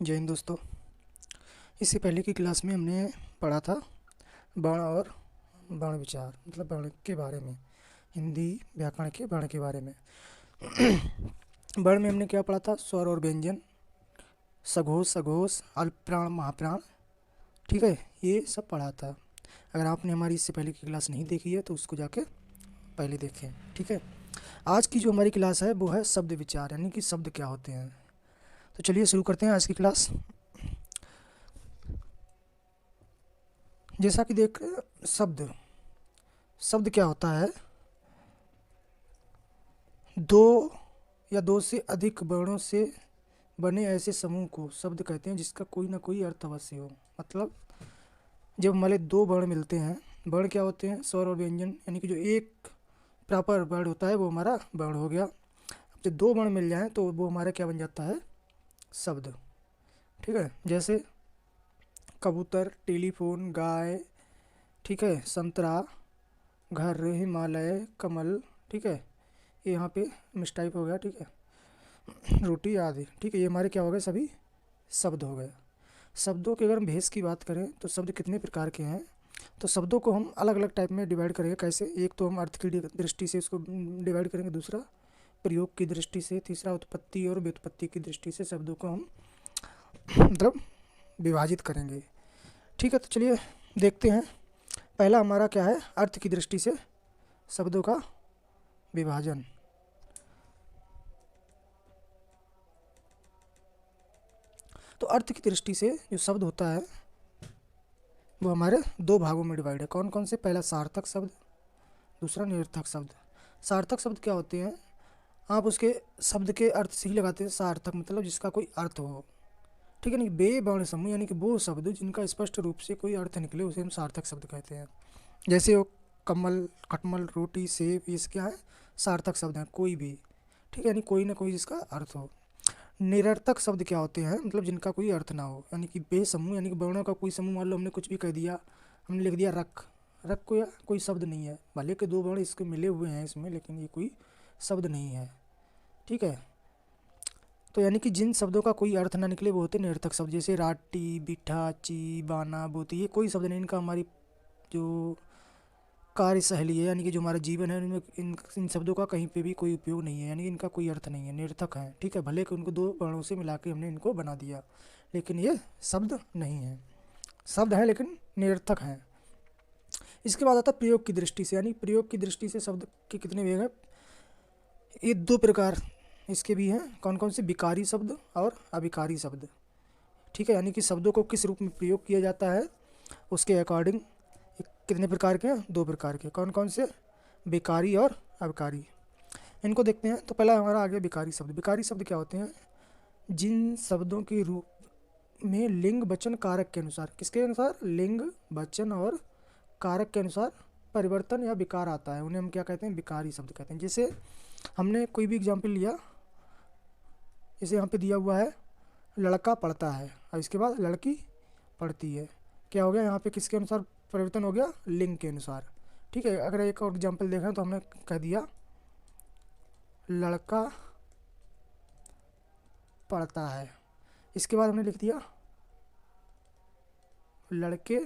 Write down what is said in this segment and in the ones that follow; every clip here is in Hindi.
जय हिंद दोस्तों। इससे पहले की क्लास में हमने पढ़ा था वर्ण और वर्ण विचार, मतलब वर्ण के बारे में, हिंदी व्याकरण के वर्ण के बारे में। वर्ण में हमने क्या पढ़ा था? स्वर और व्यंजन, सघोष अघोष, अल्पप्राण महाप्राण। ठीक है, ये सब पढ़ा था। अगर आपने हमारी इससे पहले की क्लास नहीं देखी है तो उसको जाके पहले देखें। ठीक है, आज की जो हमारी क्लास है वो है शब्द विचार, यानी कि शब्द क्या होते हैं। तो चलिए शुरू करते हैं आज की क्लास। जैसा कि देख शब्द शब्द क्या होता है? दो या दो से अधिक वर्णों से बने ऐसे समूह को शब्द कहते हैं जिसका कोई ना कोई अर्थ अवश्य हो। मतलब जब हमारे दो वर्ण मिलते हैं, वर्ण क्या होते हैं? स्वर और व्यंजन, यानी कि जो एक प्रॉपर वर्ड होता है वो हमारा वर्ण हो गया। अब जब दो वर्ण मिल जाएं तो वो हमारा क्या बन जाता है? शब्द। ठीक है, जैसे कबूतर, टेलीफोन, गाय, ठीक है, संतरा, घर, हिमालय, कमल, ठीक है, ये यहाँ पे मिसटाइप हो गया, ठीक है, रोटी आदि, ठीक है, ये हमारे क्या हो गए? सभी शब्द हो गए। शब्दों के अगर हम भेद की बात करें तो शब्द कितने प्रकार के हैं? तो शब्दों को हम अलग अलग टाइप में डिवाइड करेंगे। कैसे? एक तो हम अर्थ की दृष्टि से इसको डिवाइड करेंगे, दूसरा प्रयोग की दृष्टि से, तीसरा उत्पत्ति और व्युत्पत्ति की दृष्टि से शब्दों को हम मतलब विभाजित करेंगे। ठीक है, तो चलिए देखते हैं। पहला हमारा क्या है? अर्थ की दृष्टि से शब्दों का विभाजन। तो अर्थ की दृष्टि से जो शब्द होता है वो हमारे दो भागों में डिवाइड है। कौन कौन से? पहला सार्थक शब्द, दूसरा निरर्थक शब्द। सार्थक शब्द क्या होते हैं? आप उसके शब्द के अर्थ से ही लगाते हैं सार्थक, मतलब जिसका कोई अर्थ हो। ठीक है, नहीं बे वर्ण समूह, यानी कि वो शब्द जिनका स्पष्ट रूप से कोई अर्थ निकले उसे हम सार्थक शब्द कहते हैं। जैसे वो कमल, खटमल, रोटी, सेब, ये क्या है? सार्थक शब्द हैं, कोई भी। ठीक है, यानी कोई ना कोई जिसका अर्थ हो। निरर्थक शब्द क्या होते हैं? मतलब जिनका कोई अर्थ ना हो, यानी कि बेसमूह, यानी कि वर्णों का कोई समूह। मान लो हमने कुछ भी कह दिया, हमने लिख दिया रख, रख कोई शब्द नहीं है, भले के दो वर्ण इसके मिले हुए हैं इसमें, लेकिन ये कोई शब्द नहीं है। ठीक है, तो यानी कि जिन शब्दों का कोई अर्थ ना निकले वो होते निरर्थक शब्द। जैसे राटी, बिठा, ची, बाना, बोती, ये कोई शब्द नहीं, इनका हमारी जो कार्य शैली है, यानी कि जो हमारा जीवन है, इनमें इन शब्दों का कहीं पे भी कोई उपयोग नहीं है, यानी कि इनका कोई अर्थ नहीं है, निरर्थक है। ठीक है, भले कि उनको दो वर्णों से मिला के हमने इनको बना दिया, लेकिन ये शब्द नहीं है। शब्द है लेकिन निरर्थक हैं। इसके बाद आता है प्रयोग की दृष्टि से, यानी प्रयोग की दृष्टि से शब्द के कितने भेद हैं? ये दो प्रकार इसके भी हैं। कौन कौन से? विकारी शब्द और अविकारी शब्द। ठीक है, यानी कि शब्दों को किस रूप में प्रयोग किया जाता है उसके अकॉर्डिंग कितने प्रकार के हैं? दो प्रकार के। कौन कौन से? विकारी और अविकारी। इनको देखते हैं। तो पहला हमारा आ गया विकारी शब्द। विकारी शब्द क्या होते हैं? जिन शब्दों के रूप में लिंग वचन कारक के अनुसार, किसके अनुसार? लिंग वचन और कारक के अनुसार परिवर्तन या विकार आता है, उन्हें हम क्या कहते हैं? विकारी शब्द कहते हैं। जैसे हमने कोई भी एग्जाम्पल लिया, जैसे यहाँ पे दिया हुआ है लड़का पढ़ता है, और इसके बाद लड़की पढ़ती है। क्या हो गया यहाँ पे? किसके अनुसार परिवर्तन हो गया? लिंग के अनुसार। ठीक है, अगर एक और एग्जाम्पल देखें तो हमने कह दिया लड़का पढ़ता है, इसके बाद हमने लिख दिया लड़के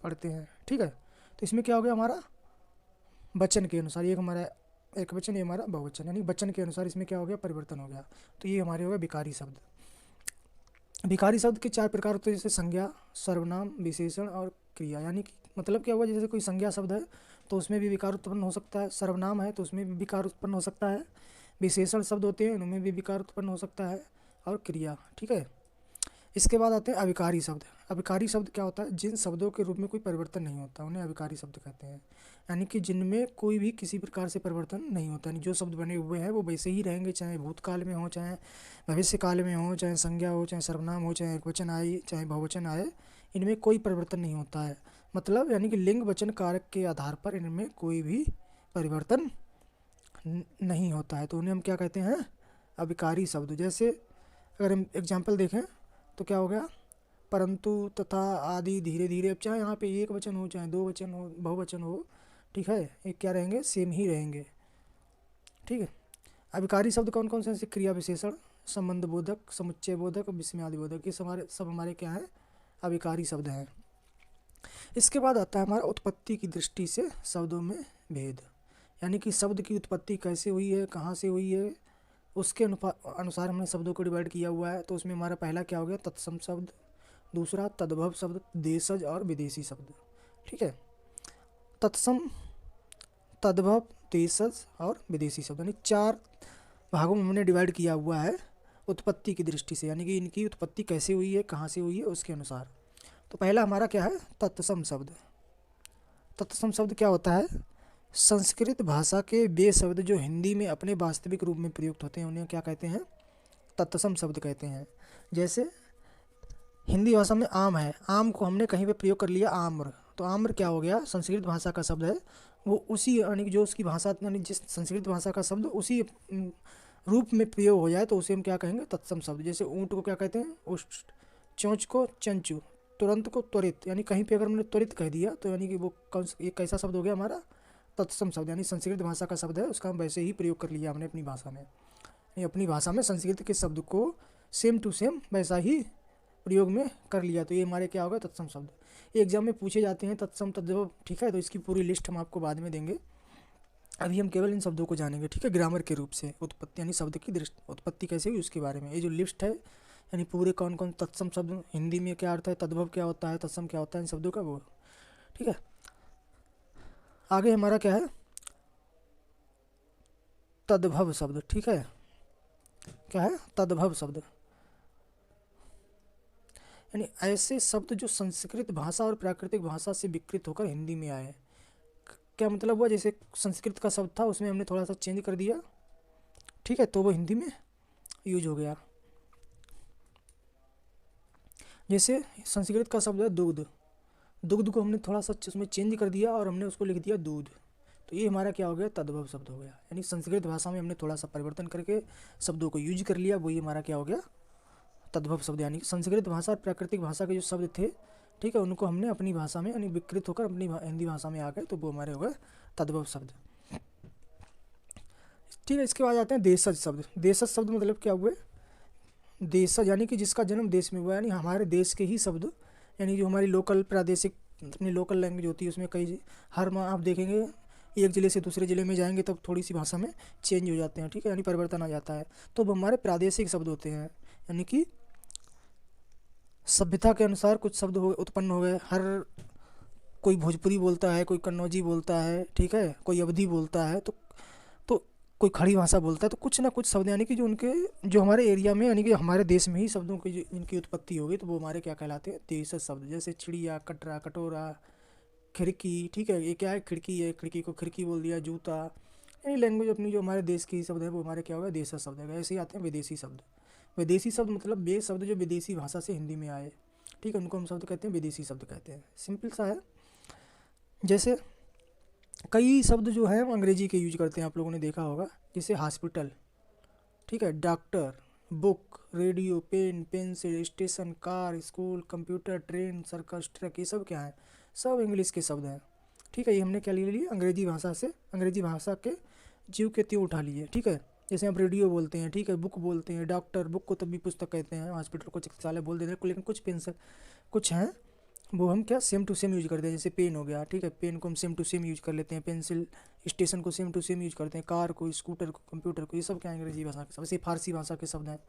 पढ़ते हैं। ठीक है, तो इसमें क्या हो गया? हमारा वचन के अनुसार, ये हमारा एक वचन, ये हमारा बहुवचन, यानी वचन के अनुसार इसमें क्या हो गया? परिवर्तन हो गया। तो ये हमारे हो गए विकारी शब्द। विकारी शब्द के चार प्रकार होते हैं, जैसे संज्ञा, सर्वनाम, विशेषण और क्रिया। यानी कि मतलब क्या हुआ? जैसे कोई संज्ञा शब्द है तो उसमें भी विकार उत्पन्न हो सकता है, सर्वनाम है तो उसमें भी विकार उत्पन्न हो सकता है, विशेषण शब्द होते हैं उनमें भी विकार उत्पन्न हो सकता है, और क्रिया। ठीक है, इसके बाद आते हैं अविकारी शब्द। अविकारी शब्द क्या होता है? जिन शब्दों के रूप में कोई परिवर्तन नहीं होता उन्हें अविकारी शब्द कहते हैं। यानी कि जिनमें कोई भी किसी प्रकार से परिवर्तन नहीं होता, यानी जो शब्द बने हुए हैं वो वैसे ही रहेंगे, चाहे भूतकाल में हो, चाहे भविष्य काल में हो, चाहे संज्ञा हो, चाहे सर्वनाम हो, चाहे एकवचन आए, चाहे बहुवचन आए, इनमें कोई परिवर्तन नहीं होता है। मतलब यानी कि लिंग वचन कारक के आधार पर इनमें कोई भी परिवर्तन नहीं होता है, तो उन्हें हम क्या कहते हैं? अविकारी शब्द। जैसे अगर हम एग्जाम्पल देखें तो क्या हो गया? परंतु, तथा, आदि, धीरे धीरे। अब चाहे यहाँ पे एक वचन हो, चाहे दो वचन हो, बहुवचन हो, ठीक है, ये क्या रहेंगे? सेम ही रहेंगे। ठीक है, अविकारी शब्द कौन कौन से? क्रिया विशेषण, संबंध बोधक, समुच्चय बोधक, विस्मयादि बोधक, ये सब हमारे क्या हैं, अभिकारी शब्द हैं। इसके बाद आता है हमारा उत्पत्ति की दृष्टि से शब्दों में भेद, यानी कि शब्द की उत्पत्ति कैसे हुई है, कहाँ से हुई है, उसके अनुसार हमने शब्दों को डिवाइड किया हुआ है। तो उसमें हमारा पहला क्या हो गया, तत्सम शब्द, दूसरा तद्भव शब्द, देशज और विदेशी शब्द। ठीक है, तत्सम, तद्भव, देशज और विदेशी शब्द, यानी 4 भागों में हमने डिवाइड किया हुआ है उत्पत्ति की दृष्टि से, यानी कि इनकी उत्पत्ति कैसे हुई है, कहाँ से हुई है, उसके अनुसार। तो पहला हमारा क्या है, तत्सम शब्द। तत्सम शब्द क्या होता है, संस्कृत भाषा के वे शब्द जो हिंदी में अपने वास्तविक रूप में प्रयुक्त होते हैं उन्हें क्या कहते हैं, तत्सम शब्द कहते हैं। जैसे हिंदी भाषा में आम है, आम को हमने कहीं पे प्रयोग कर लिया आम्र, तो आम्र क्या हो गया, संस्कृत भाषा का शब्द है, वो उसी यानी कि जो उसकी भाषा यानी जिस संस्कृत भाषा का शब्द उसी रूप में प्रयोग हो जाए तो उसे हम क्या कहेंगे, तत्सम शब्द। जैसे ऊँट को क्या कहते हैं, उष्ट, चोंच को चंचू, तुरंत को त्वरित, यानी कहीं पे अगर हमने त्वरित कह दिया तो यानी कि वो एक कैसा शब्द हो गया हमारा, तत्सम शब्द, यानी संस्कृत भाषा का शब्द है, उसका हम वैसे ही प्रयोग कर लिया हमने अपनी भाषा में, अपनी भाषा में संस्कृत के शब्द को सेम टू सेम वैसा ही प्रयोग में कर लिया, तो ये हमारे क्या होगा, तत्सम शब्द। ये एग्जाम में पूछे जाते हैं तत्सम तद्भव, ठीक है, तो इसकी पूरी लिस्ट हम आपको बाद में देंगे, अभी हम केवल इन शब्दों को जानेंगे, ठीक है, ग्रामर के रूप से। उत्पत्ति यानी शब्द की दृष्टि, उत्पत्ति कैसे हुई उसके बारे में, ये जो लिस्ट है यानी पूरे कौन कौन तत्सम शब्द, हिंदी में क्या अर्थ है, तद्भव क्या होता है, तत्सम क्या होता है, इन शब्दों का वो, ठीक है। आगे हमारा क्या है, तद्भव शब्द, ठीक है, क्या है, तद्भव शब्द, यानी ऐसे शब्द जो संस्कृत भाषा और प्राकृतिक भाषा से विकृत होकर हिंदी में आए। क्या मतलब हुआ, जैसे संस्कृत का शब्द था उसमें हमने थोड़ा सा चेंज कर दिया, ठीक है, तो वो हिंदी में यूज हो गया। जैसे संस्कृत का शब्द है दूध, दुग्ध को हमने थोड़ा सा उसमें चेंज कर दिया और हमने उसको लिख दिया दूध, तो ये हमारा क्या हो गया, तद्भव शब्द हो गया, यानी संस्कृत भाषा में हमने थोड़ा सा परिवर्तन करके शब्दों को यूज कर लिया, वही हमारा क्या हो गया, तद्भव शब्द। यानी कि संस्कृत भाषा और प्राकृतिक भाषा के जो शब्द थे, ठीक है, उनको हमने अपनी भाषा में यानी विकृत होकर अपनी हिंदी भाषा में आ गए, तो वो हमारे हो गए तद्भव शब्द। ठीक है, इसके बाद आते हैं देशज शब्द। देशज शब्द मतलब क्या हुए, देशज यानी कि जिसका जन्म देश में हुआ, यानी हमारे देश के ही शब्द, यानी जो हमारी लोकल प्रादेशिक अपनी लोकल लैंग्वेज होती है उसमें कई हर आप देखेंगे एक ज़िले से दूसरे ज़िले में जाएंगे तब थोड़ी सी भाषा में चेंज हो जाते हैं, ठीक है, यानी परिवर्तन आ जाता है, तो वो हमारे प्रादेशिक शब्द होते हैं, यानी कि सभ्यता के अनुसार कुछ शब्द उत्पन्न हो गए, हर कोई भोजपुरी बोलता है, कोई कन्नौजी बोलता है, ठीक है, कोई अवधी बोलता है, तो कोई खड़ी भाषा बोलता है, तो कुछ ना कुछ शब्द यानी कि जो उनके जो हमारे एरिया में यानी कि हमारे देश में ही शब्दों की जो इनकी उत्पत्ति हो गई तो वो हमारे क्या कहलाते हैं, देशज शब्द। जैसे चिड़िया, कटरा, कटोरा, खिड़की, ठीक है, ये क्या है, खिड़की है, खिड़की को खिड़की बोल दिया, जूता, यानी लैंग्वेज अपनी जो हमारे देश की शब्द है वो हमारे क्या होगा, देशज शब्द है। ऐसे ही आते हैं विदेशी शब्द। विदेशी शब्द मतलब वे शब्द जो विदेशी भाषा से हिंदी में आए, ठीक है, उनको हम शब्द कहते हैं विदेशी शब्द कहते हैं, सिंपल सा है। जैसे कई शब्द जो हैं अंग्रेजी के यूज करते हैं, आप लोगों ने देखा होगा, जैसे हॉस्पिटल, ठीक है, doctor, book, radio, pen, pencil, station, car, school, computer, train, circus, truck, ये सब क्या है, सब इंग्लिश के शब्द हैं, ठीक है, ये हमने क्या ले लिए अंग्रेजी भाषा से, अंग्रेजी भाषा के जीव के त्यों उठा लिए, ठीक है। जैसे हम रेडियो बोलते हैं, ठीक है, बुक बोलते हैं, डॉक्टर, बुक को तब भी पुस्तक कहते हैं, हॉस्पिटल को चिकित्सालय बोल देते हैं, लेकिन कुछ पेंसिल कुछ हैं वो हम क्या सेम टू सेम यूज करते हैं। जैसे पेन हो गया, ठीक है, पेन को हम सेम टू सेम यूज कर लेते हैं, पेंसिल, स्टेशन को सेम टू सेम यूज करते हैं, कार को, स्कूटर को, कंप्यूटर को, ये सब क्या अंग्रेजी भाषा के शब्द। ऐसे फारसी भाषा के शब्द हैं,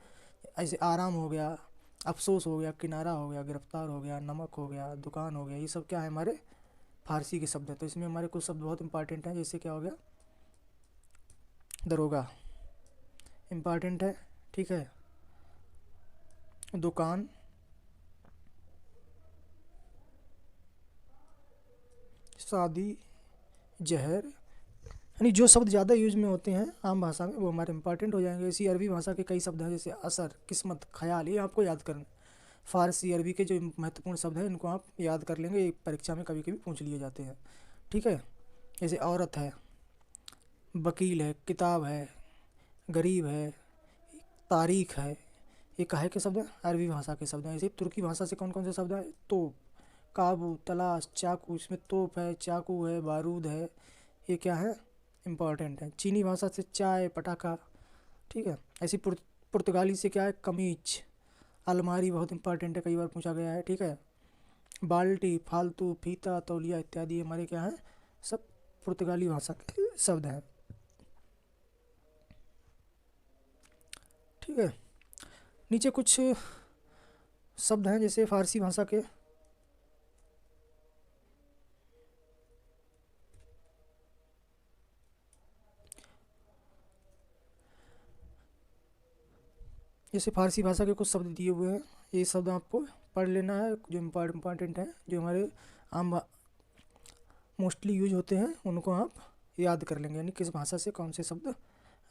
ऐसे आराम हो गया, अफसोस हो गया, किनारा हो गया, गिरफ्तार हो गया, नमक हो गया, दुकान हो गया, ये सब क्या है हमारे फारसी के शब्द हैं। तो इसमें हमारे कुछ शब्द बहुत इंपॉर्टेंट हैं, जैसे क्या हो गया, दरोगा इम्पॉर्टेंट है, ठीक है, दुकान, शादी, जहर, यानी जो शब्द ज़्यादा यूज में होते हैं आम भाषा में वो हमारे इंपॉर्टेंट हो जाएंगे। इसी अरबी भाषा के कई शब्द हैं, जैसे असर, किस्मत, ख्याल, ये आपको याद करना। फारसी अरबी के जो महत्वपूर्ण शब्द हैं इनको आप याद कर लेंगे, परीक्षा में कभी कभी पूछ लिए जाते हैं, ठीक है। जैसे औरत है, वकील है, किताब है, गरीब है, तारीख है, ये काहे के शब्द हैं, अरबी भाषा के शब्द हैं। ऐसे तुर्की भाषा से कौन कौन से शब्द हैं, तोप, काबू, तलाश, चाकू, इसमें तोप है, चाकू है, बारूद है, ये क्या है, इम्पॉर्टेंट है। चीनी भाषा से चाय, पटाखा, ठीक है। ऐसी पुर्तगाली से क्या है, कमीज, अलमारी बहुत इंपॉर्टेंट है, कई बार पूछा गया है, ठीक है। बाल्टी, फालतू, फीता, तौलिया इत्यादि हमारे क्या है, सब पुर्तगाली भाषा के शब्द हैं, ठीक है। नीचे कुछ शब्द हैं जैसे फारसी भाषा के, जैसे फारसी भाषा के कुछ शब्द दिए हुए हैं, ये शब्द आपको पढ़ लेना है, जो इम्पॉर्टेंट है, जो हमारे आम मोस्टली यूज होते हैं उनको आप याद कर लेंगे, यानी किस भाषा से कौन से शब्द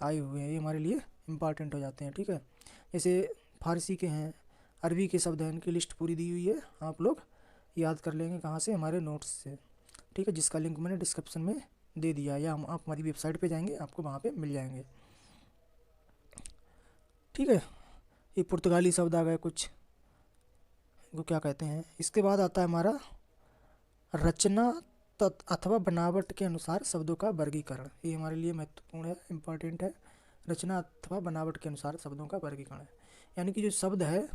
आए हुए हैं, ये हमारे लिए इम्पॉर्टेंट हो जाते हैं, ठीक है। जैसे फारसी के हैं, अरबी के शब्द हैं, इनकी लिस्ट पूरी दी हुई है, आप लोग याद कर लेंगे कहाँ से, हमारे नोट्स से, ठीक है, जिसका लिंक मैंने डिस्क्रिप्शन में दे दिया है, या आप हमारी वेबसाइट पे जाएंगे आपको वहाँ पे मिल जाएंगे, ठीक है। ये पुर्तगाली शब्द आ गए कुछ, इनको क्या कहते हैं। इसके बाद आता है हमारा रचना अथवा बनावट के अनुसार शब्दों का वर्गीकरण, ये हमारे लिए महत्वपूर्ण है, इम्पॉर्टेंट है। रचना अथवा बनावट के अनुसार शब्दों का वर्गीकरण है, यानी कि जो शब्द है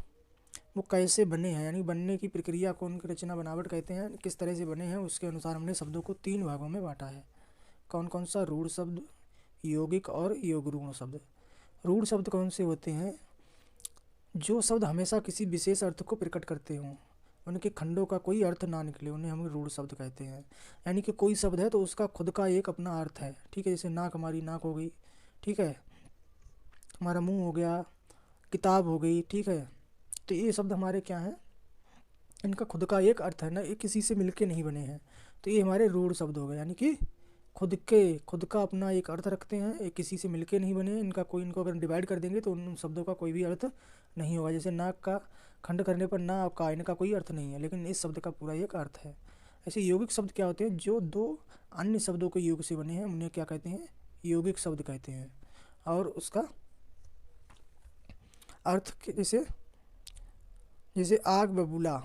वो कैसे बने हैं, यानी बनने की प्रक्रिया को उनकी रचना बनावट कहते हैं, किस तरह से बने हैं उसके अनुसार हमने शब्दों को 3 भागों में बांटा है। कौन कौन सा, रूढ़ शब्द, यौगिक और योगरूढ़ शब्द। रूढ़ शब्द कौन से होते हैं, जो शब्द हमेशा किसी विशेष अर्थ को प्रकट करते हों, उनके खंडों का कोई अर्थ ना निकले, उन्हें हम रूढ़ शब्द कहते हैं। यानी कि कोई शब्द है तो उसका खुद का एक अपना अर्थ है, ठीक है। जैसे नाक, हमारी नाक हो गई, ठीक है, हमारा मुंह हो गया, किताब हो गई, ठीक है। तो ये शब्द हमारे क्या हैं, इनका खुद का एक अर्थ है ना, ये किसी से मिलके नहीं बने हैं, तो ये हमारे रूढ़ शब्द हो गए, यानी कि खुद का अपना एक अर्थ रखते हैं, ये किसी से मिलके नहीं बने, इनका कोई, इनको अगर डिवाइड कर देंगे तो उन शब्दों का कोई भी अर्थ नहीं होगा। जैसे नाक का खंड करने पर ना और का, इनका कोई अर्थ नहीं है, लेकिन इस शब्द का पूरा एक अर्थ है। ऐसे यौगिक शब्द क्या होते हैं, जो 2 अन्य शब्दों के योग से बने हैं, उन्हें क्या कहते हैं, यौगिक शब्द कहते हैं। और उसका अर्थ जैसे जैसे आग बबूला,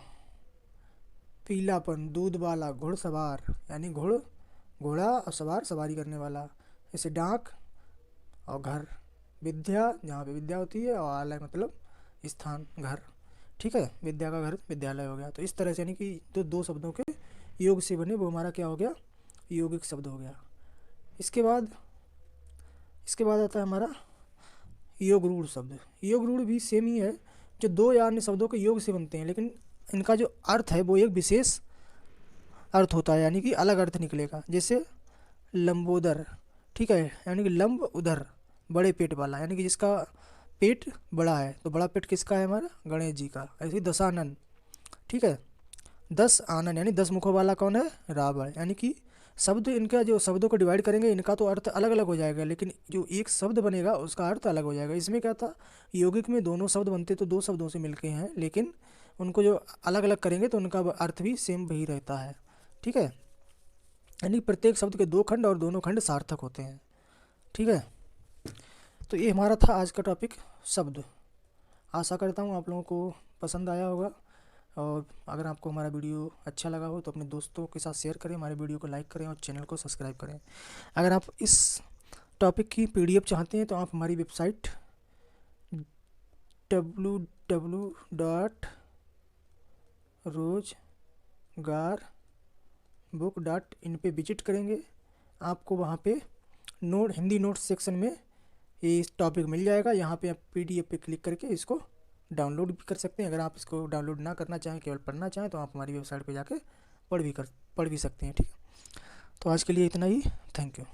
पीलापन, दूध वाला, घुड़सवार, यानी घोड़ा और सवार, सवारी करने वाला। जैसे डाक और घर, विद्या, जहाँ पे विद्या होती है, और आलय मतलब स्थान, घर, ठीक है, विद्या का घर विद्यालय हो गया। तो इस तरह से यानी कि जो 2 शब्दों के योग से बने वो हमारा क्या हो गया, यौगिक शब्द हो गया। इसके बाद आता है हमारा योगरूढ़ शब्द। योगरूढ़ भी सेम ही है, जो 2 या अन्य शब्दों के योग से बनते हैं, लेकिन इनका जो अर्थ है वो एक विशेष अर्थ होता है, यानी कि अलग अर्थ निकलेगा। जैसे लंबोदर, ठीक है, यानी कि लंब उदर, बड़े पेट वाला, यानी कि जिसका पेट बड़ा है, तो बड़ा पेट किसका है, हमारा गणेश जी का। ऐसे ही दशानन, ठीक है, 10 आनन, यानी 10 मुखों वाला कौन है, रावण। यानी कि शब्द, इनका जो शब्दों को डिवाइड करेंगे इनका तो अर्थ अलग अलग हो जाएगा, लेकिन जो एक शब्द बनेगा उसका अर्थ अलग हो जाएगा। इसमें क्या था, यौगिक में दोनों शब्द बनते तो 2 शब्दों से मिलके हैं, लेकिन उनको जो अलग अलग करेंगे तो उनका अर्थ भी सेम वही रहता है, ठीक है। यानी प्रत्येक शब्द के 2 खंड और दोनों खंड सार्थक होते हैं, ठीक है। तो ये हमारा था आज का टॉपिक, शब्द। आशा करता हूँ आप लोगों को पसंद आया होगा, और अगर आपको हमारा वीडियो अच्छा लगा हो तो अपने दोस्तों के साथ शेयर करें, हमारे वीडियो को लाइक करें और चैनल को सब्सक्राइब करें। अगर आप इस टॉपिक की PDF चाहते हैं तो आप हमारी वेबसाइट www.rozgarbook.in पे विजिट करेंगे। आपको वहाँ पे हिंदी नोट्स सेक्शन में ये टॉपिक मिल जाएगा। यहाँ पे आप PDF पे क्लिक करके इसको डाउनलोड भी कर सकते हैं। अगर आप इसको डाउनलोड ना करना चाहें, केवल पढ़ना चाहें, तो आप हमारी वेबसाइट पे जाके पढ़ भी सकते हैं, ठीक है। तो आज के लिए इतना ही, थैंक यू।